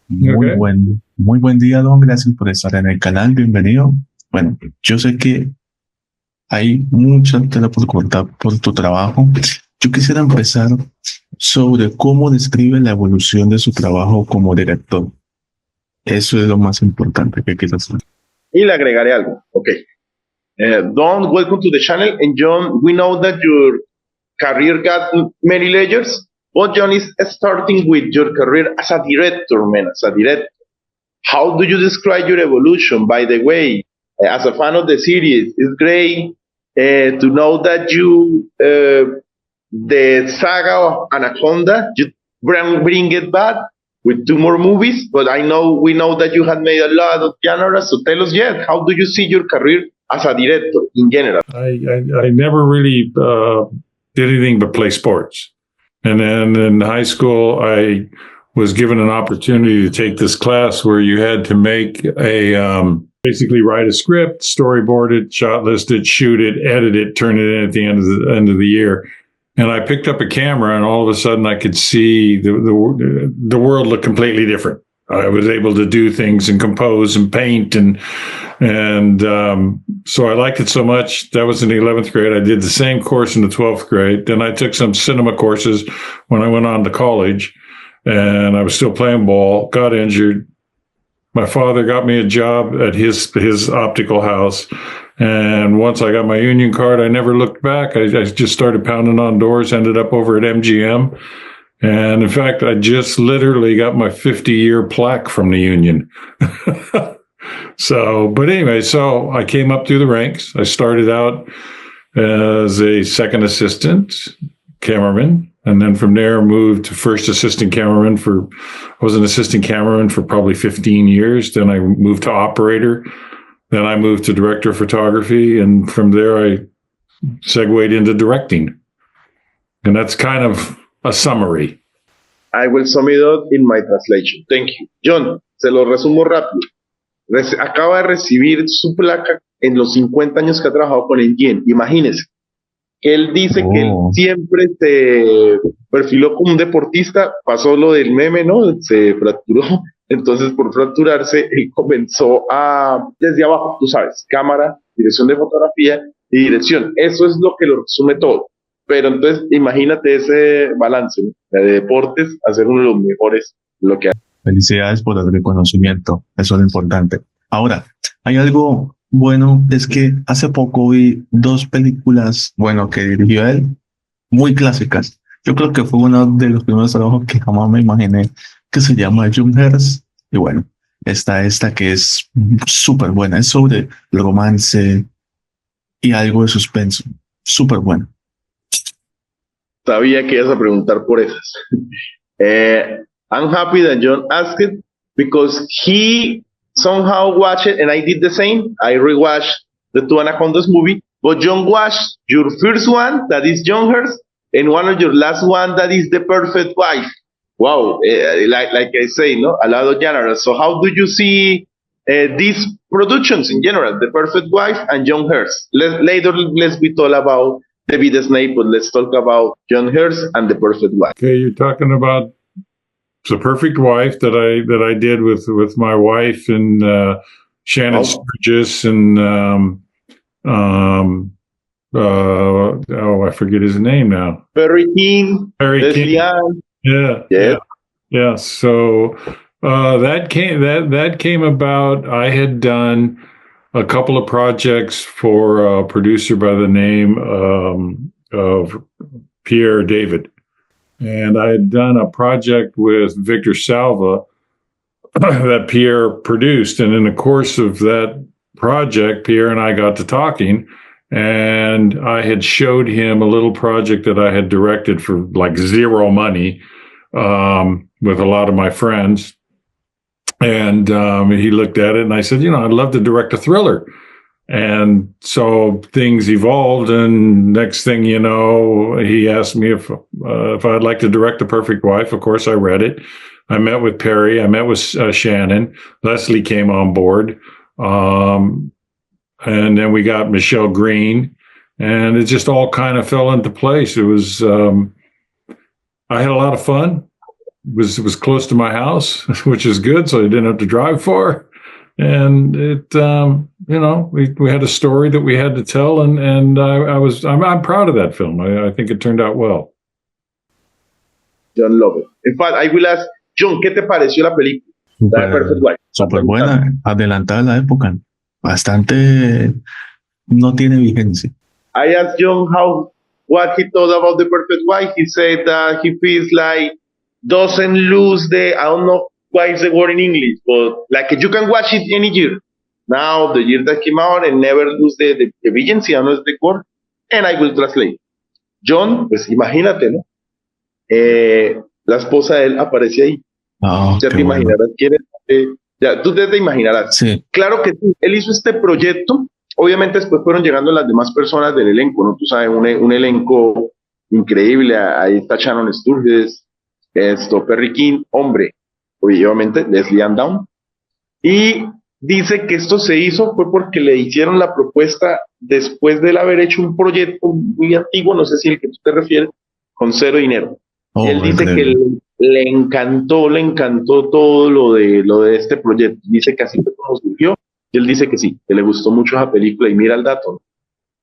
Okay. Muy buen día, Don. Gracias por estar en el canal. Bienvenido. Bueno, yo sé que hay mucha tela por cortar por tu trabajo. Yo quisiera empezar sobre cómo describe la evolución de su trabajo como director. Eso es lo más importante que quieras hacer. Y le agregaré algo. Ok. Don, welcome to the channel. And John, we know that your career got many layers, but John is starting with your career as a director, man, as a director. How do you describe your evolution? By the way, as a fan of the series, it's great to know that the saga of Anaconda, you bring it back with two more movies. But we know that you had made a lot of genres. So tell us, how do you see your career as a director in general? I never really did anything but play sports. And then in high school, I was given an opportunity to take this class where you had to make basically write a script, storyboard it, shot list it, shoot it, edit it, turn it in at the end of the year. And I picked up a camera, and all of a sudden, I could see the world look completely different. I was able to do things and compose and paint, and so I liked it so much. That was in the 11th grade. I did the same course in the 12th grade. Then I took some cinema courses when I went on to college, and I was still playing ball. Got injured. My father got me a job at his optical house. And once I got my union card, I never looked back. I just started pounding on doors, ended up over at MGM. And in fact, I just literally got my 50-year plaque from the union. But anyway, so I came up through the ranks. I started out as a second assistant cameraman. And then from there, moved to first assistant cameraman I was an assistant cameraman for probably 15 years. Then I moved to operator. Then I moved to director of photography, and from there I segued into directing. And that's kind of a summary. I will sum it up in my translation. Thank you. John, se lo resumo rápido. Acaba de recibir su placa en los 50 años que ha trabajado con el Jhon. Imagínese. Él dice que él siempre se perfiló como un deportista, pasó lo del meme, ¿no? Se fracturó. Entonces, por fracturarse, él comenzó desde abajo, tú sabes, cámara, dirección de fotografía y dirección. Eso es lo que lo resume todo. Pero entonces, imagínate ese balance, ¿no? De deportes a ser uno de los mejores, lo que hace. Felicidades por el reconocimiento. Eso es lo importante. Ahora, hay algo bueno, es que hace poco vi dos películas, bueno, que dirigió él, muy clásicas. Yo creo que fue uno de los primeros trabajos que jamás me imaginé, que se llama Jhon. Y bueno, está esta que es súper buena. Es sobre el romance y algo de suspenso. Súper buena. Sabía que ibas a preguntar por esas. I'm happy that John asked it because he somehow watched it and I did the same. I rewatched the two Anacondas movie, but John watched your first one, that is Jatenjor, and one of your last one, that is The Perfect Wife. Wow, like I say, no, a lot of genres. So how do you see these productions in general, The Perfect Wife and Jatenjor? Later, let's be talk about The Be the Snake, but let's talk about Jatenjor and The Perfect Wife. Okay, you're talking about The Perfect Wife that I did with my wife and Shannon Sturgis and I forget his name now. Perry King. Yeah. So that came about. I had done a couple of projects for a producer by the name of Pierre David. And I had done a project with Victor Salva that Pierre produced. And in the course of that project, Pierre and I got to talking, and I had showed him a little project that I had directed for like zero money with a lot of my friends. And he looked at it, and I said, I'd love to direct a thriller. And so things evolved, and next thing you know, he asked me if I'd like to direct The Perfect Wife. Of course, I read it. I met with Perry. I met with Shannon. Leslie came on board. And then we got Michelle Green, and it just all kind of fell into place. It was, I had a lot of fun. was close to my house, which is good, so I didn't have to drive far. And it, we had a story that we had to tell, and I'm proud of that film. I think it turned out well. John love it. In fact, I will ask John, ¿qué te pareció la película? La de Perfect Wife. Súper buena, adelantada a la época, bastante, no tiene vigencia. I asked John what he thought about the Perfect Wife. He said that he feels like doesn't lose I don't know what is the word in English, but like you can watch it any year. Now, the year that came out and never lose the vigency, I don't know if the word, and I will translate. John, pues imagínate, ¿no? La esposa de él aparece ahí. Oh, ya te imaginarás quién es. Ya, tú te imaginarás. Sí. Claro que sí, él hizo este proyecto. Obviamente después fueron llegando las demás personas del elenco, ¿no? Tú sabes, un elenco increíble. Ahí está Shannon Sturges, Perry King, hombre, obviamente Leslie Ann Down. Y dice que esto se hizo fue porque le hicieron la propuesta después de él haber hecho un proyecto muy antiguo, no sé si el que tú te refieres, con cero dinero. Y él dice que le encantó todo lo de este proyecto. Dice que así fue como surgió. Y él dice que sí, que le gustó mucho esa película. Y mira el dato.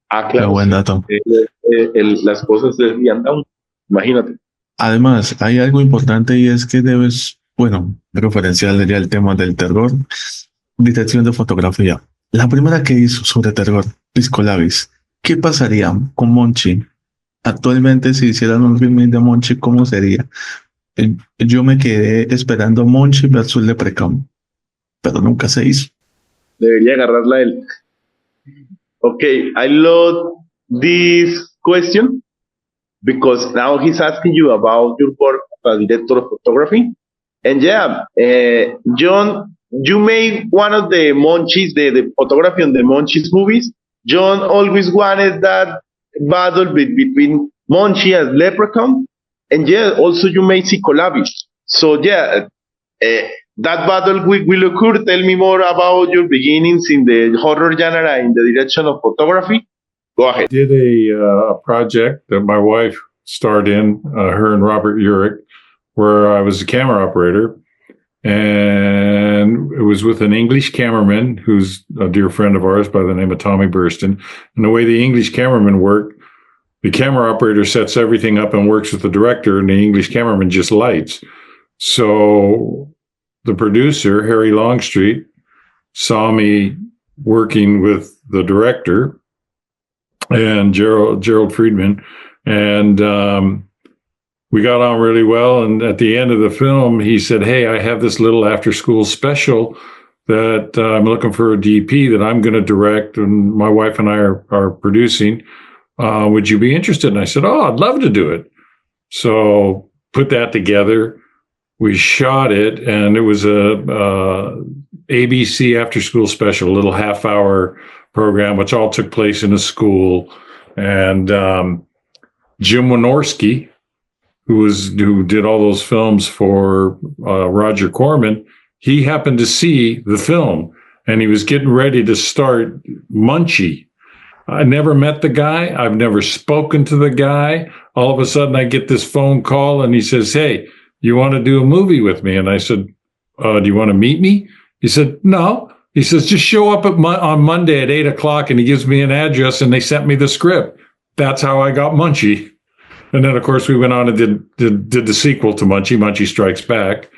Ah, claro. Qué buen dato. Las cosas de Down, imagínate. Además, hay algo importante y es que debes, referenciar ya el tema del terror, dirección de fotografía. La primera que hizo sobre terror, Pisco Labis. ¿Qué pasaría con Monchi? Actualmente, si hicieran un remake de Monchi, ¿cómo sería? Yo me quedé esperando Monchi versus Leprechaun, pero nunca se hizo. Debería agarrarla él. Okay, I love this question because now he's asking you about your work as a director of photography. And yeah, John, you made one of the Monchis, the photography on the Monchis movies. John always wanted that battle between Monchi and Leprechaun. And yeah, also you made Psycholabi. So yeah, that battle will occur. Tell me more about your beginnings in the horror genre in the direction of photography. Go ahead. I did a project that my wife starred in, her and Robert Urich, where I was a camera operator. And it was with an English cameraman who's a dear friend of ours by the name of Tommy Burston. And the way the English cameraman worked, the camera operator sets everything up and works with the director, and the English cameraman just lights. So the producer, Harry Longstreet, saw me working with the director and Gerald Friedman, and we got on really well. And at the end of the film, he said, "Hey, I have this little after-school special that I'm looking for a DP that I'm going to direct, and my wife and I are producing. Would you be interested?" And I said, "Oh, I'd love to do it." So put that together. We shot it, and it was a ABC after-school special, a little half-hour program, which all took place in a school. And Jim Wynorski, who did all those films for Roger Corman, he happened to see the film, and he was getting ready to start Munchie. I never met the guy. I've never spoken to the guy. All of a sudden, I get this phone call, and he says, "Hey, you want to do a movie with me?" And I said, "Do you want to meet me?" He said, "No." He says, "Just show up on Monday at 8:00, and he gives me an address, and they sent me the script. That's how I got Munchie. And then, of course, we went on and did the sequel to Munchie, Munchie Strikes Back.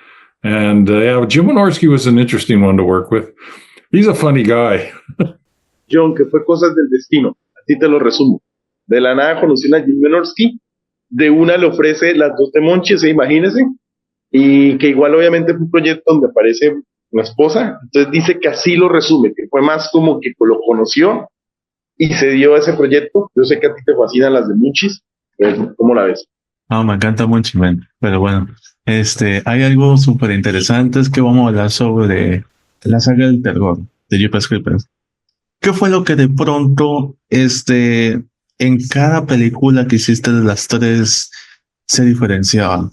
And Jim Wynorski was an interesting one to work with. He's a funny guy. John, que fue cosas del destino. Así te lo resumo. De la nada conocí a Jim Wynorski. De una le ofrece las dos de Monchi, imagínense. Y que igual obviamente fue un proyecto donde aparece una esposa. Entonces dice que así lo resume, que fue más como que lo conoció y se dio ese proyecto. Yo sé que a ti te fascinan las de Monchis. ¿Cómo la ves? Me encanta mucho, man. Pero bueno, hay algo súper interesante, es que vamos a hablar sobre la saga del terror de Jeepers Creepers. ¿Qué fue lo que de pronto, en cada película que hiciste de las tres se diferenciaba?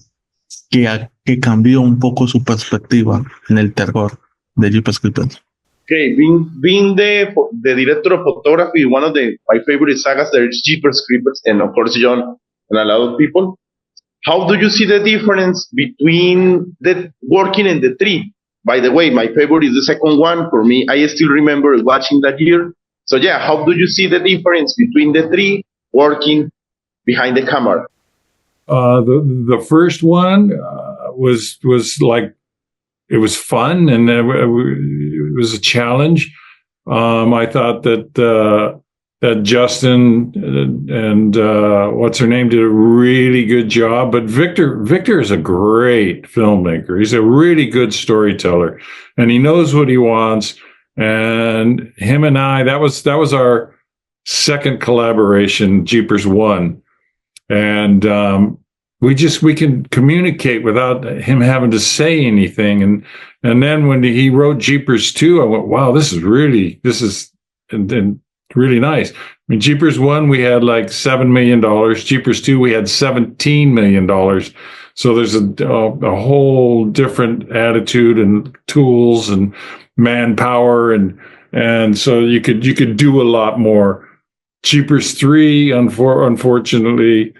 Que cambió un poco su perspectiva en el terror de Jeepers Creepers. Okay, being the director of photography, one of my favorite sagas, there is Jeepers Creepers, and of course Jhon and a lot of people. how do you see the difference between the working in the three? By the way, my favorite is the second one. For me, I still remember watching that year. So yeah, how do you see the difference between the three working behind the camera? The first one was like, it was fun, and it was a challenge. I thought that Justin and what's her name did a really good job. But Victor is a great filmmaker. He's a really good storyteller, and he knows what he wants. And him and I, that was our second collaboration, Jeepers One, and we can communicate without him having to say anything. And then when he wrote Jeepers 2, I went, wow, this is really nice. I mean, Jeepers 1, we had like $7 million. Jeepers 2, we had $17 million. So there's a whole different attitude and tools and manpower, and so you could do a lot more. Jeepers 3, unfortunately,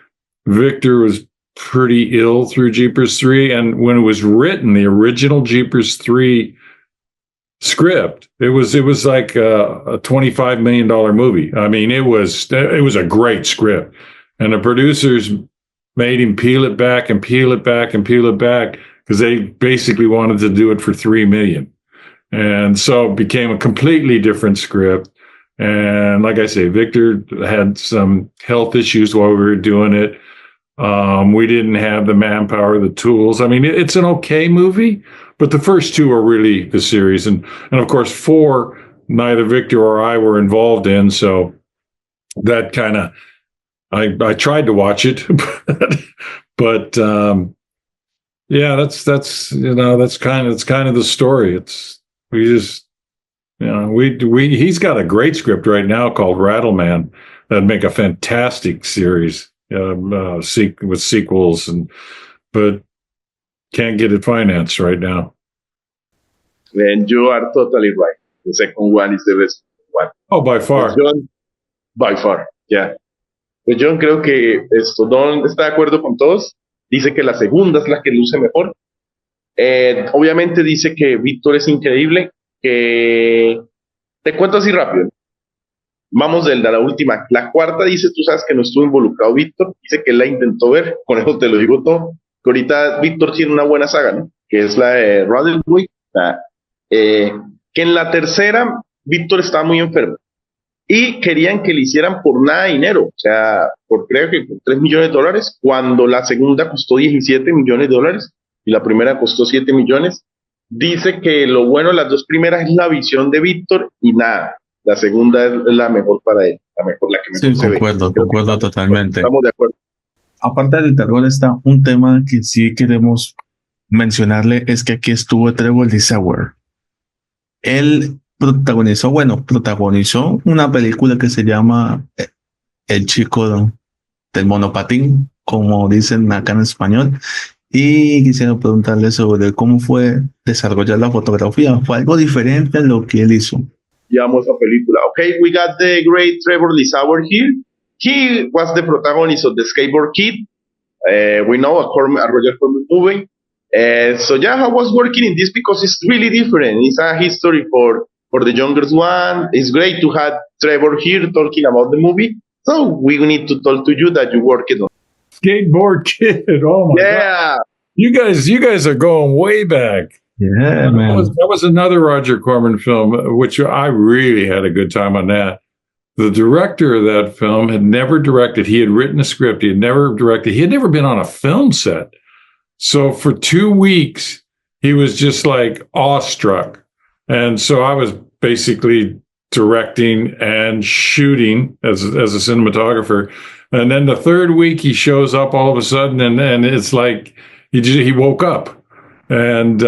Victor was pretty ill through Jeepers 3, and when it was written, the original Jeepers 3 script, it was like a $25 million movie. I mean, it was a great script, and the producers made him peel it back and peel it back and peel it back because they basically wanted to do it for $3 million, and so it became a completely different script. And like I say, Victor had some health issues while we were doing it. We didn't have the manpower, the tools. I mean, it's an okay movie, but the first two are really the series. And of course, 4, neither Victor or I were involved in. So that kind of, I tried to watch it, but yeah, that's kind of the story. He's got a great script right now called Rattleman that'd make a fantastic series. With sequels, but can't get it financed right now. And you are totally right. The second one is the best one. Oh, by far. Jhon, by far, yeah. Pues Jhon, creo que Don está de acuerdo con todos. Dice que la segunda es la que luce mejor. Obviamente dice que Víctor es increíble. Que te cuento así rápido. Vamos de la última. La cuarta dice, tú sabes que no estuvo involucrado Víctor, dice que él la intentó ver, con eso te lo digo todo, que ahorita Víctor tiene una buena saga, ¿no? Que es la de Rattleboy, que en la tercera Víctor estaba muy enfermo y querían que le hicieran por nada de dinero, o sea, creo que por $3 millones, cuando la segunda costó $17 millones y la primera costó $7 millones. Dice que lo bueno de las dos primeras es la visión de Víctor y nada. La segunda es la mejor para él, la que mejor se ve. Concuerdo totalmente. Estamos de acuerdo. Aparte del terror está un tema que sí queremos mencionarle, es que aquí estuvo Trevor Sauer. Él protagonizó una película que se llama El chico del monopatín, como dicen acá en español. Y quisiera preguntarle sobre cómo fue desarrollar la fotografía. ¿Fue algo diferente a lo que él hizo? Llevamos esa película. Okay, we got the great Trevor Sauer here. He was the protagonist of the Skateboard Kid. We know a Roger Corman movie. So yeah, I was working in this because it's really different. It's a history for the younger one. It's great to have Trevor here talking about the movie. So we need to talk to you that you worked on Skateboard Kid. Oh my God. You guys are going way back. Yeah, man. That was another Roger Corman film, which I really had a good time on that. The director of that film had never directed. He had written a script. He had never directed. He had never been on a film set. So for 2 weeks, he was just like awestruck. And so I was basically directing and shooting as a cinematographer. And then the third week, he shows up all of a sudden, and it's like he woke up. And,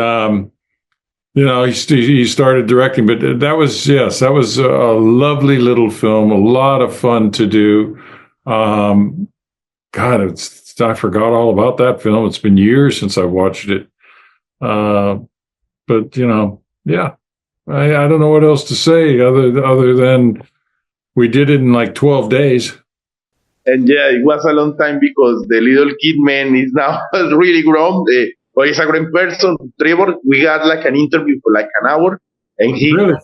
he started directing, but that was a lovely little film, a lot of fun to do. I forgot all about that film. It's been years since I've watched it. But yeah, I don't know what else to say other than we did it in like 12 days. And yeah, it was a long time because the little kid man is now really grown. But he's a grown person. Trevor, we got like an interview for like an hour, and he. Really?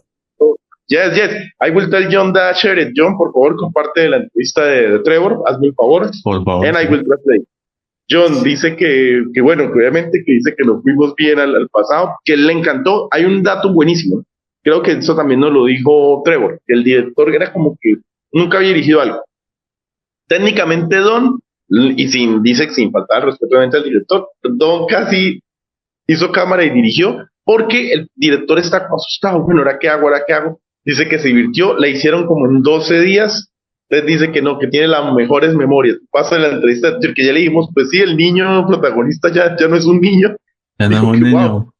Oh, yes, yes. I will tell John that share it. John, por favor, comparte la entrevista de Trevor. Hazme un favor. Por favor. And I Sí. will translate. John dice que bueno, que obviamente que dice que nos fuimos bien al pasado, que le encantó. Hay un dato buenísimo. Creo que eso también nos lo dijo Trevor, que el director era como que nunca había dirigido algo. Técnicamente Don, y dice que sin faltar respeto al director, Don casi hizo cámara y dirigió, porque el director está asustado. Bueno, ¿ahora qué hago? ¿Ahora qué hago? Dice que se divirtió, la hicieron como en 12 días. Entonces dice que no, que tiene las mejores memorias. Pasa en la entrevista que ya le dijimos, pues sí, el niño protagonista ya no es un niño. Ya no es Dijo un que, niño. wow,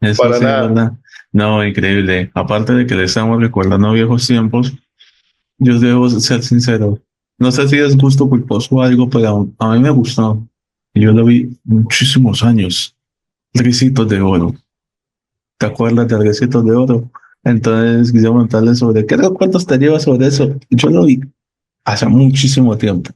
Eso para sí es nada. verdad. No, increíble. Aparte de que le estamos recordando viejos tiempos, yo debo ser sincero. No sé si es gusto culposo o algo, pero a mí me gustó. Yo lo vi muchísimos años. Ricitos de oro. ¿Te acuerdas de Ricitos de oro? Entonces quisiera preguntarle sobre qué recuerdos te llevas sobre eso. Yo lo vi hace muchísimo tiempo,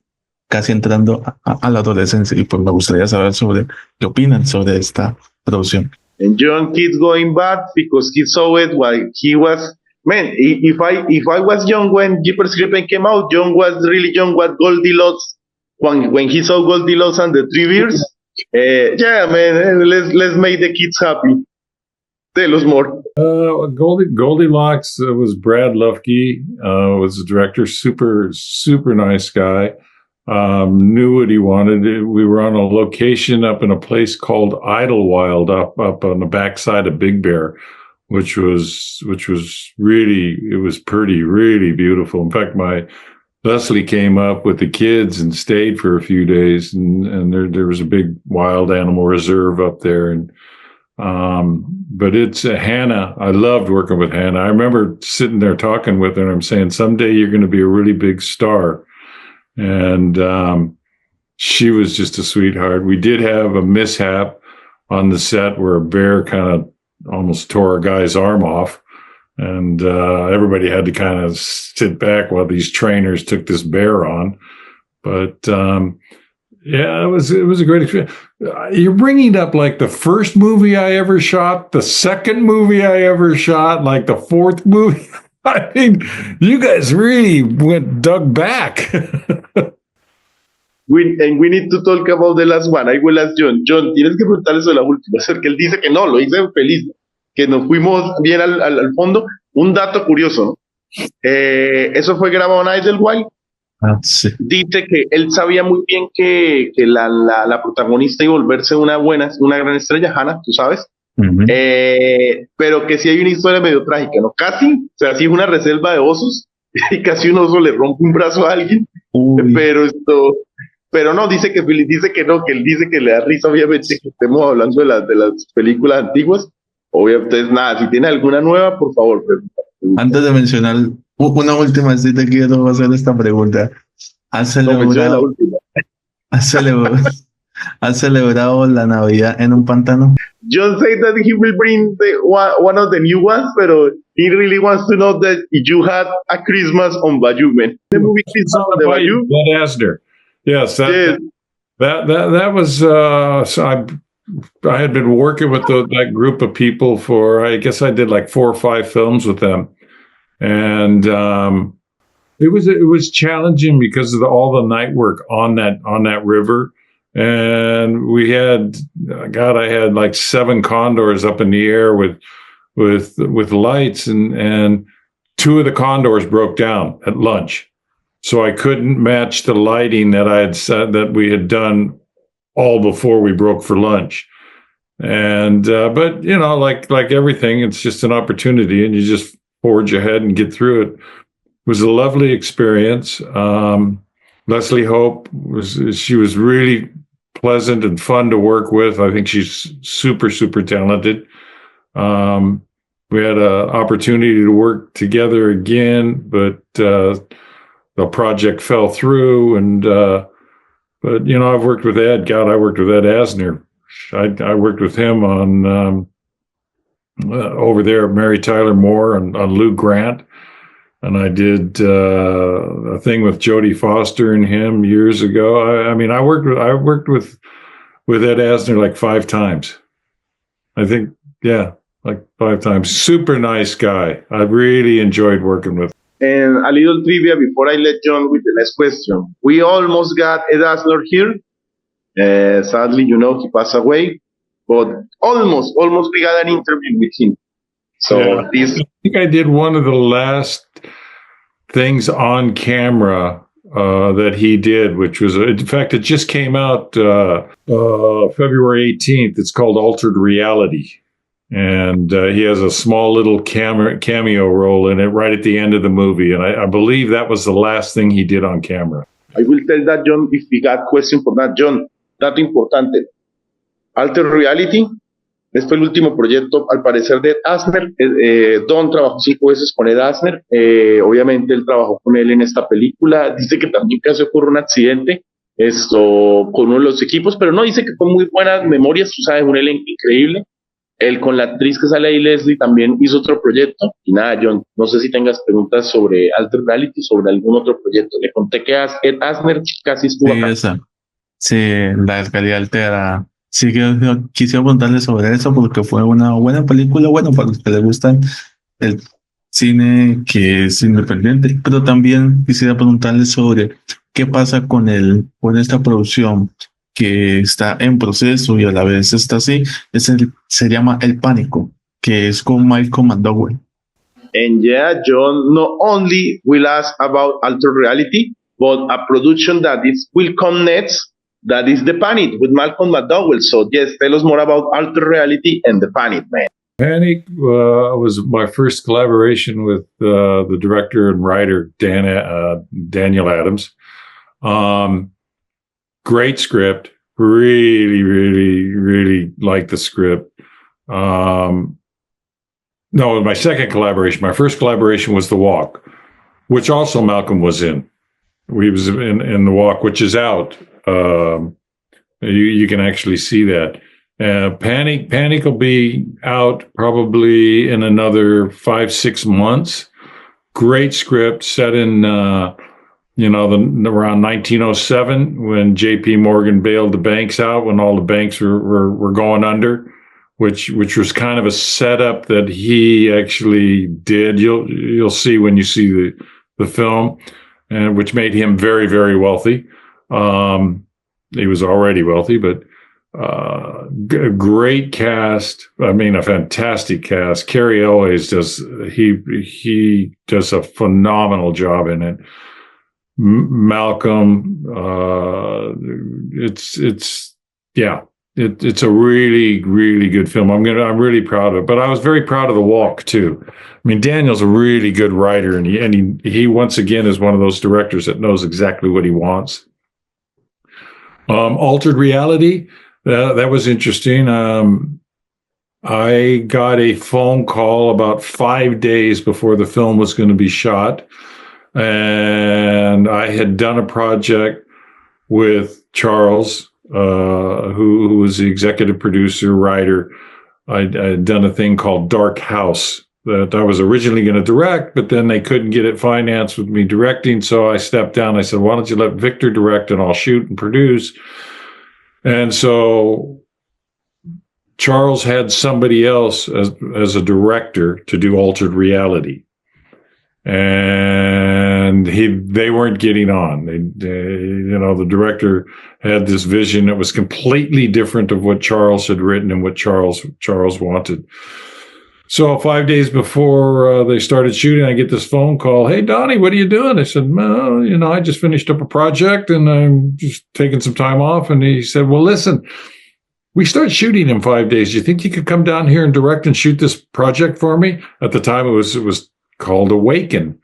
casi entrando a la adolescencia, y pues me gustaría saber sobre qué opinan sobre esta producción. And John keeps going back because he saw it while he was. Man, if I was young when Jeepers Creepers came out, John was really young. What Goldilocks when he saw Goldilocks and the Three Bears. Yeah, man, let's make the kids happy. Tell us more. Goldilocks was Brad Lufke, was the director. Super nice guy. Knew what he wanted. We were on a location up in a place called Idlewild, up on the backside of Big Bear, which was really, it was pretty, really beautiful. In fact, Leslie came up with the kids and stayed for a few days, and there was a big wild animal reserve up there. And but it's Hannah. I loved working with Hannah. I remember sitting there talking with her, and I'm saying, someday you're going to be a really big star. And she was just a sweetheart. We did have a mishap on the set where a bear kind of almost tore a guy's arm off, and everybody had to kind of sit back while these trainers took this bear on. But yeah, it was a great experience. You're bringing up like the first movie I ever shot, the second movie I ever shot, like the fourth movie. I mean, you guys really dug back. We need to talk about the last one. I will ask John. John, tienes que preguntarle sobre la última, porque él dice que no, lo hice feliz, que nos fuimos bien al fondo. Un dato curioso, ¿no? Eso fue grabado en Idlewild. Sí. Dice que él sabía muy bien que la protagonista iba a volverse una gran estrella, Hannah, tú sabes. Ujú. Pero que sí hay una historia medio trágica, ¿no? Casi, o sea, sí es una reserva de osos y casi un oso le rompe un brazo a alguien, Uy, pero no, dice que no, que él dice que le da risa, obviamente, que estemos hablando de las películas antiguas. Obviamente, entonces, nada, si tiene alguna nueva, por favor, pregunta. antes de mencionar una última, sí te quiero hacer esta pregunta. ¿Has No, menciona la celebrado, última. has celebrado la Navidad en un pantano? John said that he will bring one of the new ones, pero he really wants to know that you had a Christmas on Bayou, man. The movie Christmas on the Bayou. Bud Asner. Yes, Yes. that was. So I had been working with that group of people for, I guess I did like 4 or 5 films with them, and it was challenging because of all the night work on that river. And we had, God, I had like 7 condors up in the air with lights, and 2 of the condors broke down at lunch. So I couldn't match the lighting that I had said that we had done all before we broke for lunch. And, but you know, like everything, it's just an opportunity, and you just forge ahead and get through it. It was a lovely experience. Leslie Hope she was really pleasant and fun to work with. I think she's super, super talented. We had an opportunity to work together again, but the project fell through. And but you know, I've worked with Ed. God, I worked with Ed Asner. I worked with him on over there at Mary Tyler Moore on Lou Grant. and I did a thing with Jodie Foster and him years ago. I mean, I worked with Ed Asner like 5 times. I think, yeah, like 5 times. Super nice guy. I really enjoyed working with him. And a little trivia before I let John with the next question. We almost got Ed Asner here. Sadly, he passed away, but almost we got an interview with him. So I think I did one of the last things on camera that he did, which was, in fact, it just came out February 18th. It's called Altered Reality. And he has a small little cameo role in it right at the end of the movie. And I believe that was the last thing he did on camera. I will tell that, John, if we got question for that. John, dato importante. Altered Reality. Este fue el último proyecto, al parecer, de Ed Asner. Don trabajó 5 veces con Ed Asner. Obviamente, él trabajó con él en esta película. Dice que también casi ocurre un accidente con uno de los equipos, pero no, dice que con muy buenas memorias. Tú sabes, un elenco increíble. Él con la actriz que sale ahí, Leslie, también hizo otro proyecto. Y nada, John, no sé si tengas preguntas sobre Altered Reality, sobre algún otro proyecto. Le conté que Ed Asner casi estuvo acá. Esa. Sí, la realidad altera. Sí, quisiera preguntarle sobre eso porque fue una buena película, bueno, para los que les gustan el cine que es independiente, pero también quisiera preguntarle sobre qué pasa con esta producción que está en proceso y a la vez está así, se llama El Pánico, que es con Malcolm McDowell. And yeah, John not only will ask about Altered Reality, but a production that will come next, that is The Panic with Malcolm McDowell. So yes, tell us more about Altered Reality and The Panic, man. Panic was my first collaboration with the director and writer Daniel Adams. Great script. Really liked the script. No, my second collaboration. My first collaboration was The Walk, which also Malcolm was in. We was in The Walk, which is out. You can actually see that. Panic will be out probably in another 5-6 months. Great script set in around 1907 when J.P. Morgan bailed the banks out when all the banks were going under, which was kind of a setup that he actually did. You'll see when you see the film, and which made him very, very wealthy. He was already wealthy, but great cast. I mean, a fantastic cast. Cary Elwes he does a phenomenal job in it. Malcolm, it's a really, really good film. I'm really proud of it, but I was very proud of The Walk too. I mean, Daniel's a really good writer, and he once again is one of those directors that knows exactly what he wants. Altered Reality, that was interesting. I got a phone call about 5 days before the film was going to be shot. And I had done a project with Charles, who was the executive producer, writer. I had done a thing called Dark House that I was originally going to direct, but then they couldn't get it financed with me directing. So I stepped down. I said, why don't you let Victor direct and I'll shoot and produce? And so Charles had somebody else as a director to do Altered Reality. And they weren't getting on. The director had this vision that was completely different of what Charles had written and what Charles wanted. So 5 days before they started shooting, I get this phone call. Hey, Donnie, what are you doing? I said, well, I just finished up a project and I'm just taking some time off. And he said, well, listen, we start shooting in 5 days. Do you think you could come down here and direct and shoot this project for me? At the time, it was called Awaken,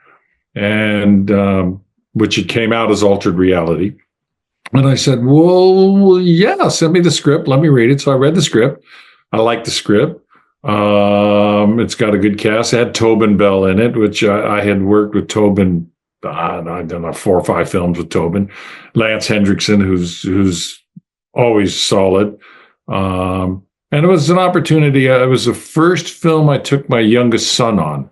and which it came out as Altered Reality. And I said, well, yeah, send me the script. Let me read it. So I read the script. I liked the script. It's got a good cast. It had Tobin Bell in it, which I had worked with Tobin. I've done 4 or 5 films with Tobin. Lance Hendrickson, who's always solid. And it was an opportunity. It was the first film I took my youngest son on.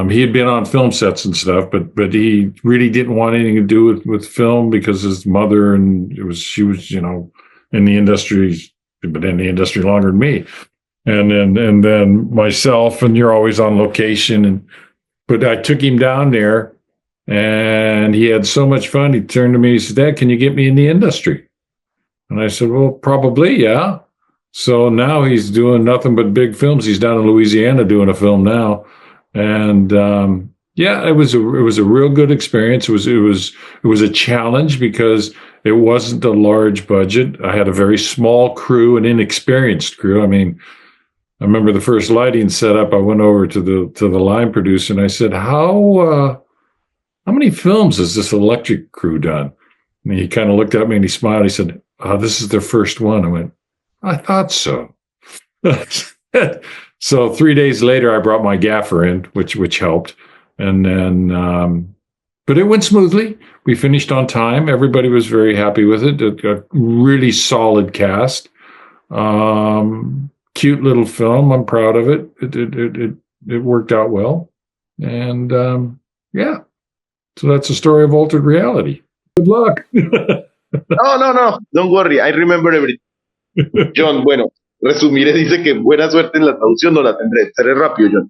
He had been on film sets and stuff, but he really didn't want anything to do with film because his mother she was in the industry, but in the industry longer than me, and then myself, and you're always on location, but I took him down there, and he had so much fun. He turned to me, he said, "Dad, can you get me in the industry?" And I said, "Well, probably, yeah." So now he's doing nothing but big films. He's down in Louisiana doing a film now. And yeah, it was a real good experience. It was a challenge because it wasn't a large budget. I had a very small crew, an inexperienced crew. I mean, I remember the first lighting setup. I went over to the line producer and I said, "How many films has this electric crew done?" And he kind of looked at me and he smiled. He said, "This is their first one." I went, "I thought so." So 3 days later, I brought my gaffer in, which helped, and then, but it went smoothly. We finished on time. Everybody was very happy with it. A really solid cast, cute little film. I'm proud of it. It worked out well, and yeah. So that's the story of Altered Reality. Good luck. No, don't worry, I remember everything. John, bueno, resumiré, dice que buena suerte en la traducción, no la tendré. Seré rápido, John.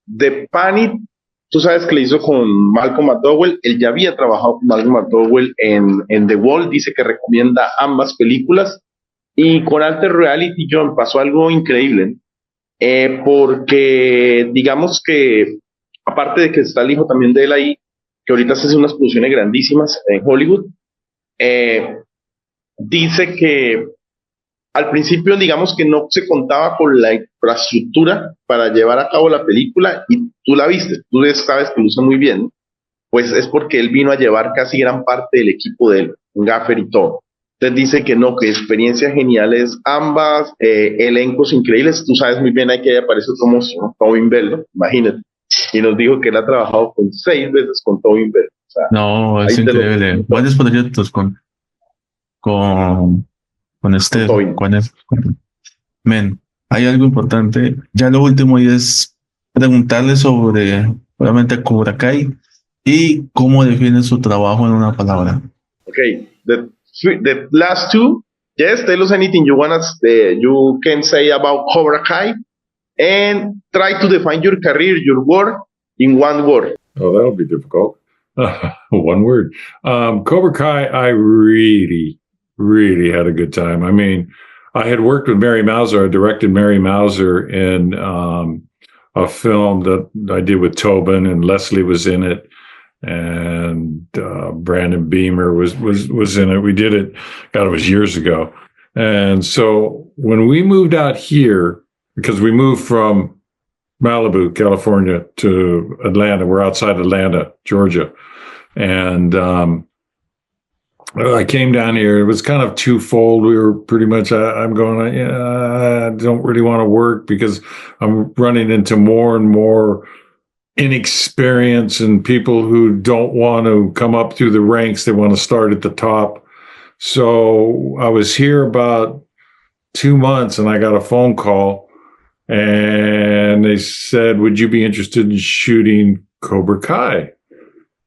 De Panic, tú sabes que le hizo con Malcolm McDowell. Él ya había trabajado con Malcolm McDowell en The Wall. Dice que recomienda ambas películas. Y con Alter Reality, John, pasó algo increíble. Porque digamos que, aparte de que está el hijo también de él ahí, que ahorita se hace unas producciones grandísimas en Hollywood, dice que al principio, digamos que no se contaba con la infraestructura para llevar a cabo la película, y tú la viste, tú sabes que lo hizo muy bien, pues es porque él vino a llevar casi gran parte del equipo de él, un gaffer y todo. Entonces dice que no, que experiencias geniales ambas, elencos increíbles. Tú sabes muy bien, ahí que aparece como Tobin Bell, ¿no? Imagínate. Y nos dijo que él ha trabajado con 6 veces con Tobin Bell. O sea, No, es increíble. Varios proyectos con este, Men, hay algo importante. Ya lo último y es preguntarle sobre, obviamente, Cobra Kai y cómo define su trabajo en una palabra. Okay, the last two, yes, tell us anything you you can say about Cobra Kai, and try to define your career, your work, in one word. Oh, that'll be difficult. One word. Cobra Kai, I really, really had a good time. I mean, I had worked with Mary Mauser. I directed Mary Mauser in a film that I did with Tobin, and Leslie was in it, and Brandon Beamer was in it. We did it, God, it was years ago. And so when we moved out here, because we moved from Malibu, California to Atlanta, we're outside Atlanta, Georgia. And I came down here. It was kind of twofold. We were pretty much, I don't really want to work because I'm running into more and more inexperience and people who don't want to come up through the ranks. They want to start at the top. So I was here about 2 months and I got a phone call and they said, "Would you be interested in shooting Cobra Kai?"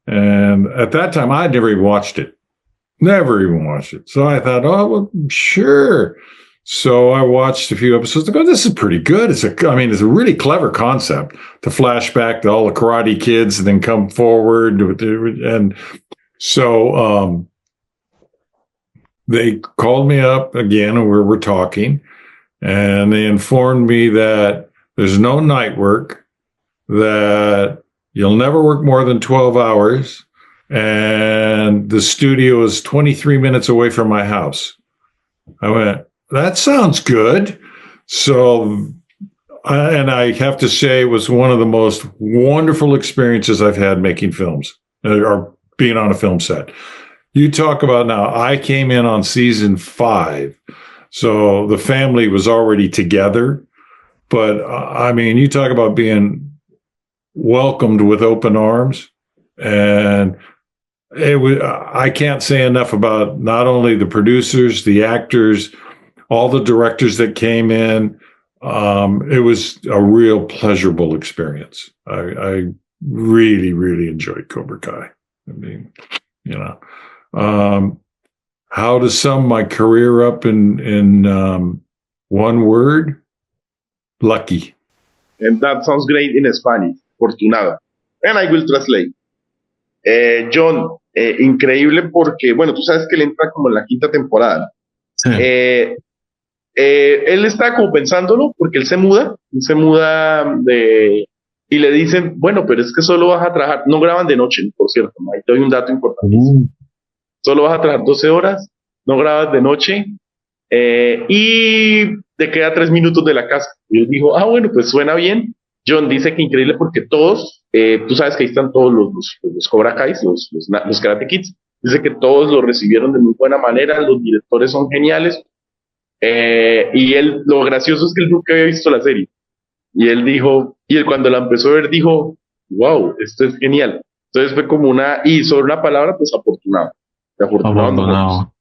And at that time, I'd never even watched it. Never even watched it. So I thought, oh, well, sure. So I watched a few episodes. I go, this is pretty good. It's a really clever concept to flash back to all the Karate Kids and then come forward. And so they called me up again and we're talking. And they informed me that there's no night work, that you'll never work more than 12 hours. And the studio is 23 minutes away from my house. I went, that sounds good. So, and I have to say, it was one of the most wonderful experiences I've had making films or being on a film set. You talk about now, I came in on season 5. So the family was already together. But I mean, you talk about being welcomed with open arms. And I can't say enough about not only the producers, the actors, all the directors that came in, it was a real pleasurable experience. I really, really enjoyed Cobra Kai. I mean, you know, um, how to sum my career up in one word? Lucky. And that sounds great in Spanish, afortunada. And I will translate. John, increíble porque, bueno, tú sabes que él entra como en la quinta temporada. Sí. Él está como pensándolo porque él se muda y le dicen, bueno, pero es que solo vas a trabajar, no graban de noche, por cierto, ¿no? Ahí te doy un dato importantísimo. Solo vas a trabajar 12 horas, no grabas de noche y te queda 3 minutos de la casa. Y él dijo, bueno, pues suena bien. John dice que increíble porque todos, tú sabes que ahí están todos los Cobra Kais, los Karate Kids. Dice que todos lo recibieron de muy buena manera, los directores son geniales. Y él, lo gracioso es que él nunca había visto la serie. Y él dijo, y él cuando la empezó a ver dijo, wow, esto es genial. Entonces fue como y sobre una palabra, pues afortunado. Afortunado nosotros. Afortunado.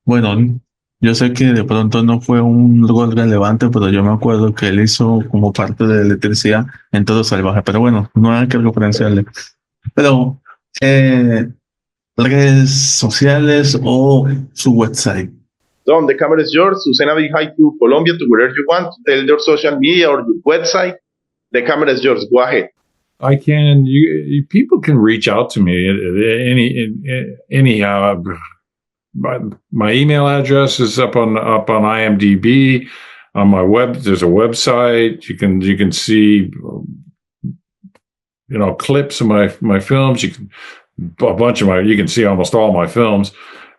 Bueno, yo sé que de pronto no fue un gol relevante, pero yo me acuerdo que él hizo como parte de electricidad en Todo Salvaje. Pero bueno, no hay que referenciarle. Pero, redes sociales o su website. Don, the camera is yours. Susana, be hi to Colombia, to wherever you want. Tell your social media or your website. The camera is yours. Go ahead. I can. People can reach out to me anyhow. My email address is up on IMDb. On my web, there's a website. You can see, clips of my films. You can see almost all my films.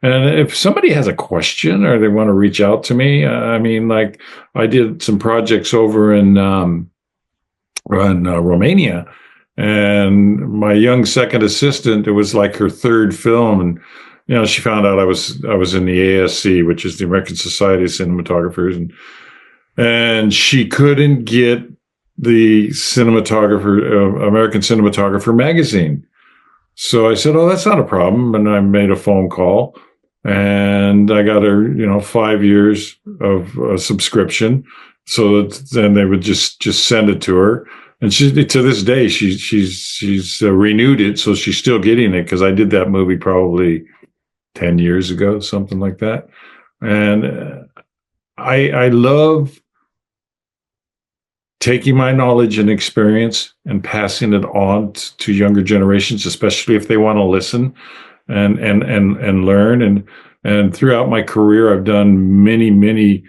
And if somebody has a question or they want to reach out to me, I mean, like I did some projects over in Romania, and my young second assistant, it was like her third film, and she found out I was in the ASC, which is the American Society of Cinematographers, and she couldn't get the American Cinematographer magazine. So I said, "Oh, that's not a problem," and I made a phone call. And I got her, 5 years of subscription, so that then they would just send it to her. And she, to this day, she's renewed it, so she's still getting it because I did that movie probably 10 years ago, something like that. And I love taking my knowledge and experience and passing it on to younger generations, especially if they want to listen and learn. And throughout my career, I've done many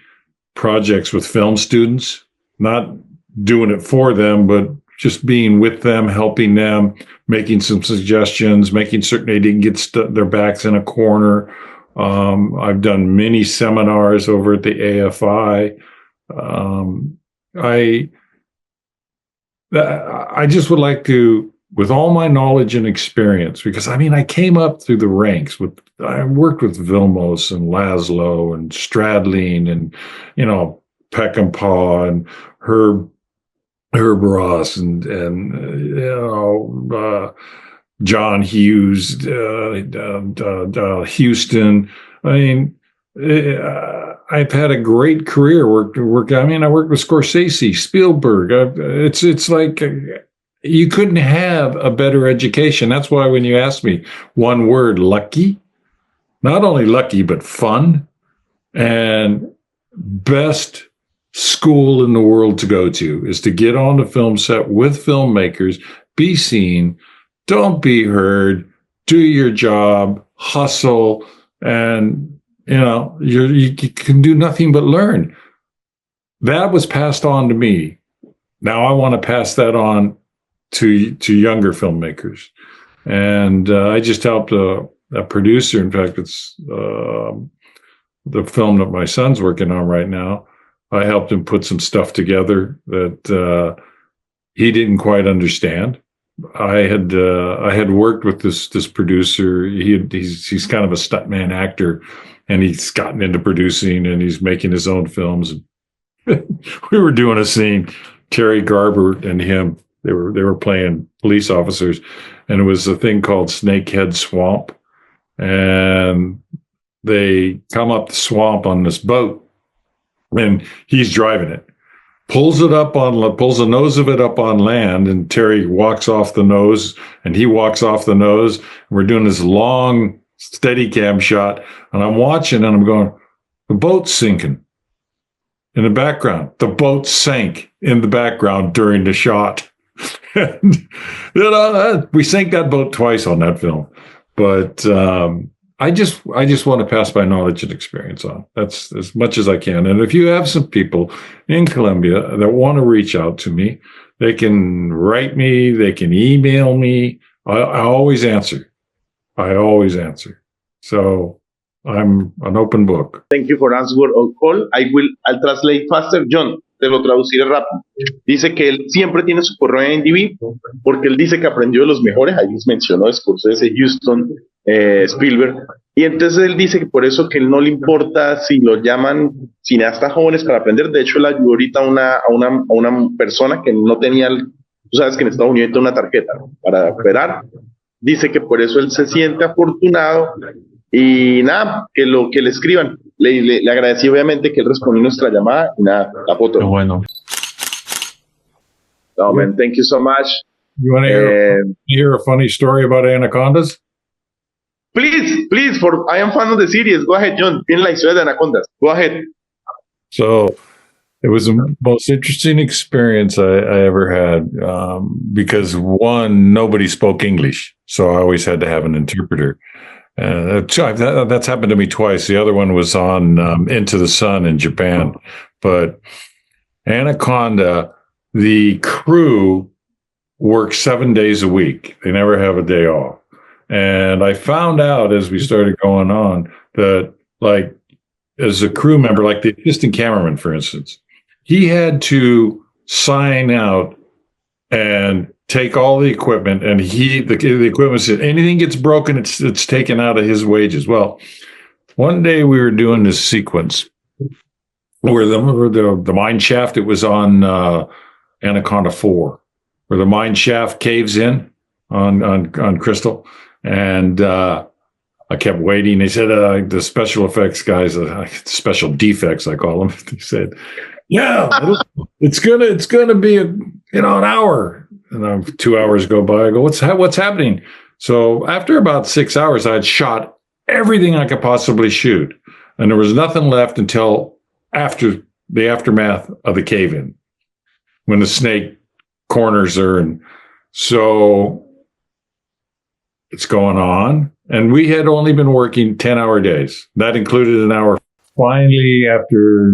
projects with film students, not doing it for them, but just being with them, helping them, making some suggestions, making certain they didn't get their backs in a corner. I've done many seminars over at the AFI. I just would like to, with all my knowledge and experience, because I came up through the ranks I worked with Vilmos and Laszlo and Stradling and, Peckinpah and Herb Ross and John Hughes, Houston. I've had a great career. I worked with Scorsese, Spielberg. It's like you couldn't have a better education. That's why when you ask me one word, lucky, not only lucky, but fun and best school in the world to go to is to get on the film set with filmmakers, be seen, don't be heard, do your job, hustle, and you can do nothing but learn. That was passed on to me. Now I want to pass that on to younger filmmakers. And I just helped a producer. In fact, it's the film that my son's working on right now. I helped him put some stuff together that he didn't quite understand. I had worked with this producer. He's kind of a stuntman actor, and he's gotten into producing, and he's making his own films. We were doing a scene, Terry Garber and him. They were playing police officers, and it was a thing called Snakehead Swamp, and they come up the swamp on this boat, and he's driving it. pulls the nose of it up on land, and Terry walks off the nose, and he walks off the nose. And we're doing this long steady cam shot, and I'm watching, and I'm going, the boat's sinking in the background. The boat sank in the background during the shot. And, we sank that boat twice on that film, but I just want to pass my knowledge and experience on. That's as much as I can. And if you have some people in Colombia that want to reach out to me, they can write me, they can email me. I always answer. So I'm an open book. Thank you for answering our call. I'll translate faster. Jhon, te lo traduciré rápido. Dice que él siempre tiene su correo en IMDb porque él dice que aprendió de los mejores. Ahí les mencionó Scorsese, Houston, Spielberg. Y entonces él dice que por eso que él no le importa si lo llaman cineastas jóvenes para aprender. De hecho, él ayudó ahorita a una persona que no tenía, tú sabes que en Estados Unidos hay una tarjeta, ¿no?, para operar. Dice que por eso él se siente afortunado. Y nada, que le escriban. Le agradecí obviamente que él respondió nuestra llamada y nada, la foto. Qué bueno. No, man, thank you so much. You want to hear a funny story about Anacondas? Please, I am fan of the series. Go ahead, Jhon. Tiene la historia de Anacondas. Go ahead. So it was the most interesting experience I ever had because, one, nobody spoke English. So I always had to have an interpreter. That's happened to me twice. The other one was on Into the Sun in Japan. But Anaconda, the crew works 7 days a week. They never have a day off. And I found out as we started going on that, like, as a crew member, like the assistant cameraman, for instance, he had to sign out and take all the equipment, and the equipment said anything gets broken, it's taken out of his wages. Well, one day we were doing this sequence where the mine shaft, it was on Anaconda 4, where the mine shaft caves in on Crystal, and I kept waiting. They said the special effects guys, special defects I call them. They said, "Yeah, it's gonna be an hour." And 2 hours go by. I go, what's happening? So after about 6 hours, I had shot everything I could possibly shoot, and there was nothing left until after the aftermath of the cave-in, when the snake corners her, and so it's going on. And we had only been working 10-hour days. That included an hour. Finally, after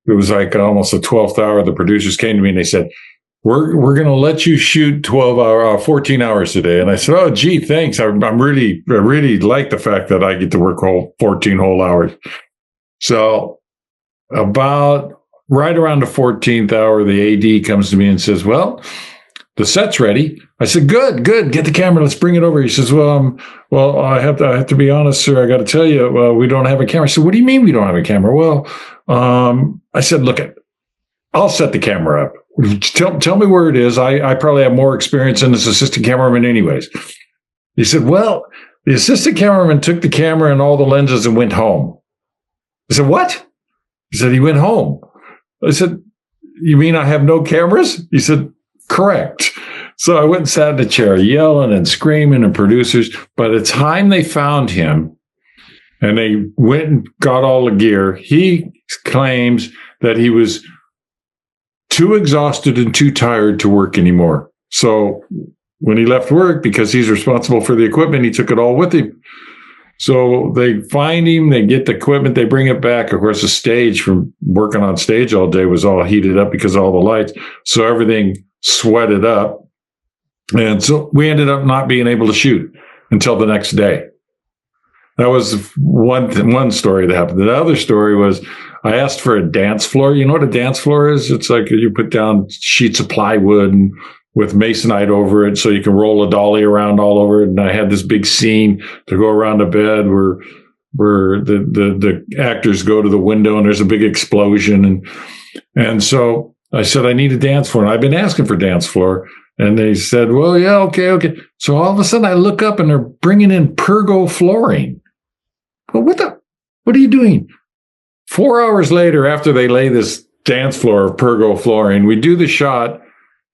it was like almost the 12th hour, the producers came to me and they said, We're going to let you shoot 14 hours today. And I said, oh, gee, thanks. I really like the fact that I get to work 14 whole hours. So about right around the 14th hour, the AD comes to me and says, well, the set's ready. I said, good. Get the camera. Let's bring it over. He says, well, I have to be honest, sir. I got to tell you, we don't have a camera. I said, what do you mean we don't have a camera? Well, I said, look, I'll set the camera up. Tell me where it is. I probably have more experience than this assistant cameraman anyways. He said, well, the assistant cameraman took the camera and all the lenses and went home. I said, what? He said, he went home. I said, you mean I have no cameras? He said, correct. So I went and sat in the chair yelling and screaming, and producers. By the time they found him and they went and got all the gear, he claims that he was too exhausted and too tired to work anymore. So when he left work, because he's responsible for the equipment, he took it all with him. So they find him, they get the equipment, they bring it back. Of course, the stage from working on stage all day was all heated up because of all the lights. So everything sweated up. And so we ended up not being able to shoot until the next day. That was one story that happened. The other story was I asked for a dance floor. You know what a dance floor is? It's like you put down sheets of plywood and with masonite over it so you can roll a dolly around all over it. And I had this big scene to go around the bed where the actors go to the window and there's a big explosion. And so I said, I need a dance floor. And I've been asking for dance floor. And they said, well, yeah, okay. So all of a sudden I look up and they're bringing in Pergo flooring. Well, what are you doing? 4 hours later, after they lay this dance floor of Pergo flooring. We do the shot,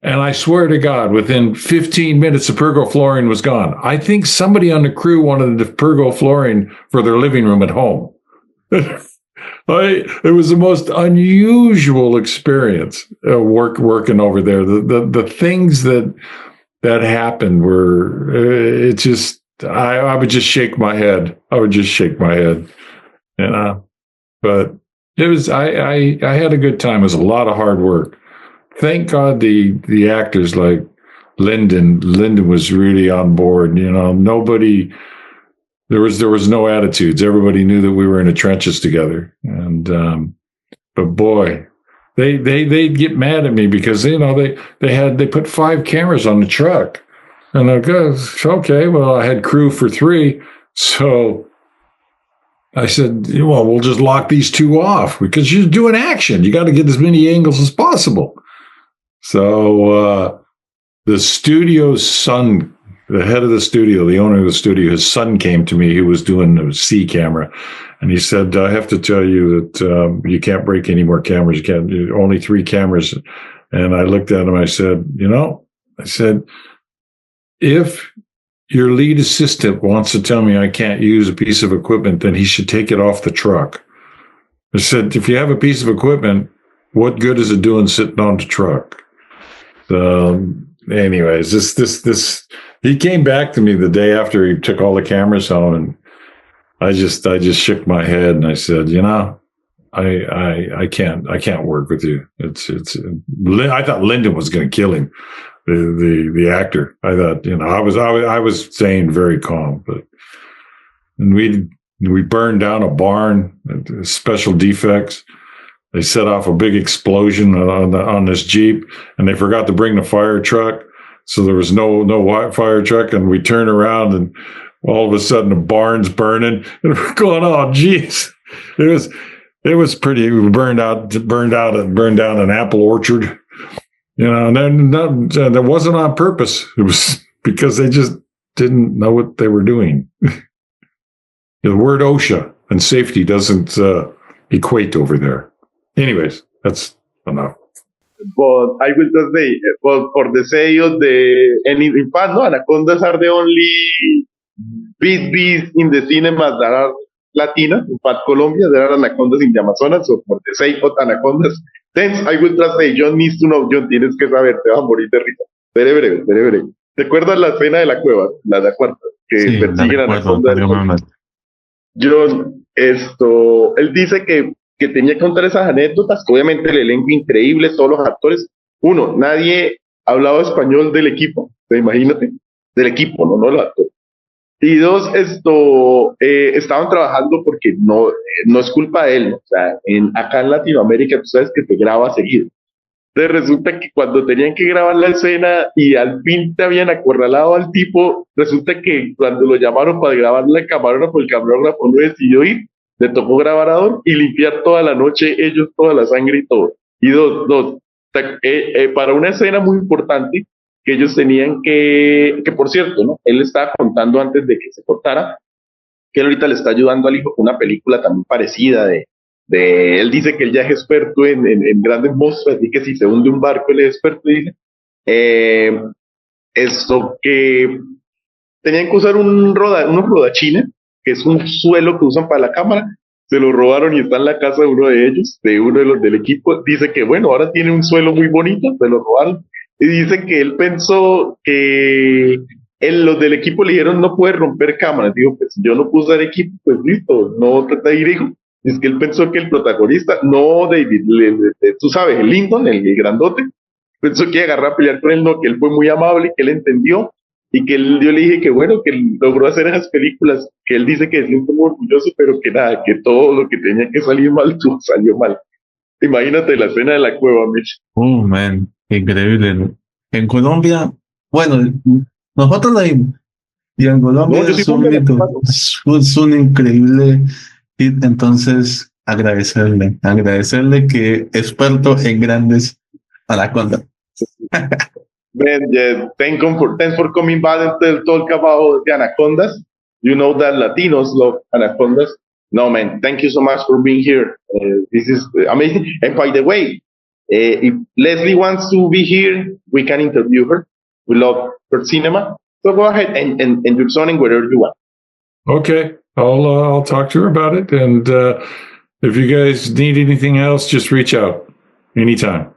and I swear to God, within 15 minutes, the Pergo flooring was gone. I think somebody on the crew wanted the Pergo flooring for their living room at home. It was the most unusual experience working over there. The things that happened were it just I would just shake my head. I would just shake my head, but it was I had a good time. It was a lot of hard work. Thank God the actors like Lyndon was really on board. Nobody. There was no attitudes. Everybody knew that we were in the trenches together. And but boy, they'd get mad at me because they put 5 cameras on the truck, and I go, okay, well, I had crew for 3, so I said, well, we'll just lock these 2 off because you're doing action. You got to get as many angles as possible. So the studio's son. The head of the studio, the owner of the studio, his son came to me. He was doing the C camera, and he said, "I have to tell you that you can't break any more cameras. You can't. Only 3 cameras." And I looked at him. I said, if your lead assistant wants to tell me I can't use a piece of equipment, then he should take it off the truck. I said, if you have a piece of equipment, what good is it doing sitting on the truck? Anyways, this. He came back to me the day after he took all the cameras home, and I just shook my head and I said, I can't work with you. I thought Lyndon was going to kill him, the actor. I thought, I was staying very calm, and we burned down a barn, special defects. They set off a big explosion on this Jeep, and they forgot to bring the fire truck. So there was no fire truck, and we turn around, and all of a sudden the barn's burning, and we're going, "Oh, geez!" It was pretty. We burned down an apple orchard, And then that wasn't on purpose. It was because they just didn't know what they were doing. The word OSHA and safety doesn't equate over there. Anyways, that's enough. But I will just say, for the sake of in fact, no, Anacondas are the only big beasts in the cinemas that are Latina. In fact, Colombia, there are Anacondas in the Amazonas, so for the sake of Anacondas, thanks, I will just say, Jhon needs to know, Jhon, tienes que saber, te vas a morir de risa. Breve, breve. ¿Te acuerdas la escena de la cueva? La cuarta, que Sí, persiguen a Anacondas. Jhon, él dice que tenía que contar esas anécdotas, obviamente el elenco increíble, todos los actores. Uno, nadie hablaba español del equipo, imagínate, del equipo, no los actores. Y 2, estaban trabajando porque no es culpa de él, ¿no? O sea, acá en Latinoamérica tú sabes que te graba seguido. Entonces resulta que cuando tenían que grabar la escena y al fin te habían acorralado al tipo, resulta que cuando lo llamaron para grabar el camarógrafo no decidió ir. Le tocó grabar y limpiar toda la noche ellos, toda la sangre y todo. Y dos, para una escena muy importante que ellos tenían que por cierto, ¿no? Él estaba contando antes de que se cortara, que él ahorita le está ayudando al hijo con una película también parecida él dice que él ya es experto en grandes monstruos, así que si se hunde un barco él es experto, dice. Que tenían que usar unos rodachines, que es un suelo que usan para la cámara, se lo robaron y está en la casa de uno de ellos, de uno de los del equipo. Dice que bueno, ahora tiene un suelo muy bonito, se lo robaron, y dice que él pensó que los del equipo le dijeron no puede romper cámaras. Digo, pues si yo no puse el equipo, pues listo, no te dirijo. Es que él pensó que el protagonista, no David, tú sabes, el Lyndon, el grandote, pensó que iba a agarrar a pelear con él, no, que él fue muy amable, que él entendió, y que yo le dije que bueno, que él logró hacer esas películas, que él dice que se siente muy orgulloso, pero que nada, que todo lo que tenía que salir mal, salió mal. Imagínate la escena de la cueva, Mitch. Oh, man, increíble. En Colombia, bueno, nosotros la vimos, y en Colombia No, yo sí fui es un increíble hit, entonces agradecerle que experto en grandes Anacondas. Man, yeah, thanks for coming back and talk about the Anacondas. You know that Latinos love Anacondas. No, man, thank you so much for being here. This is amazing. And by the way, if Leslie wants to be here, we can interview her. We love her cinema. So go ahead and your son and whatever you want. Okay, I'll talk to her about it. And if you guys need anything else, just reach out anytime.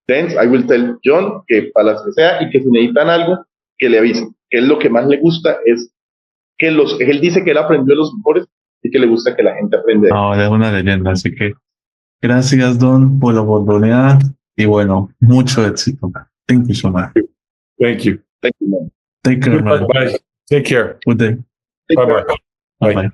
Thanks. I will tell Jhon que para las que sea y que si necesitan algo, que le avisen. Que es lo que más le gusta es que él dice que él aprendió los mejores y que le gusta que la gente aprenda. No, es una leyenda, así que gracias, Don, por la oportunidad y bueno, mucho éxito. Thank you so much. Thank you. Thank you, man. Take care, man. Bye. Take care. Good day. Take care. Bye-bye. Bye. Bye.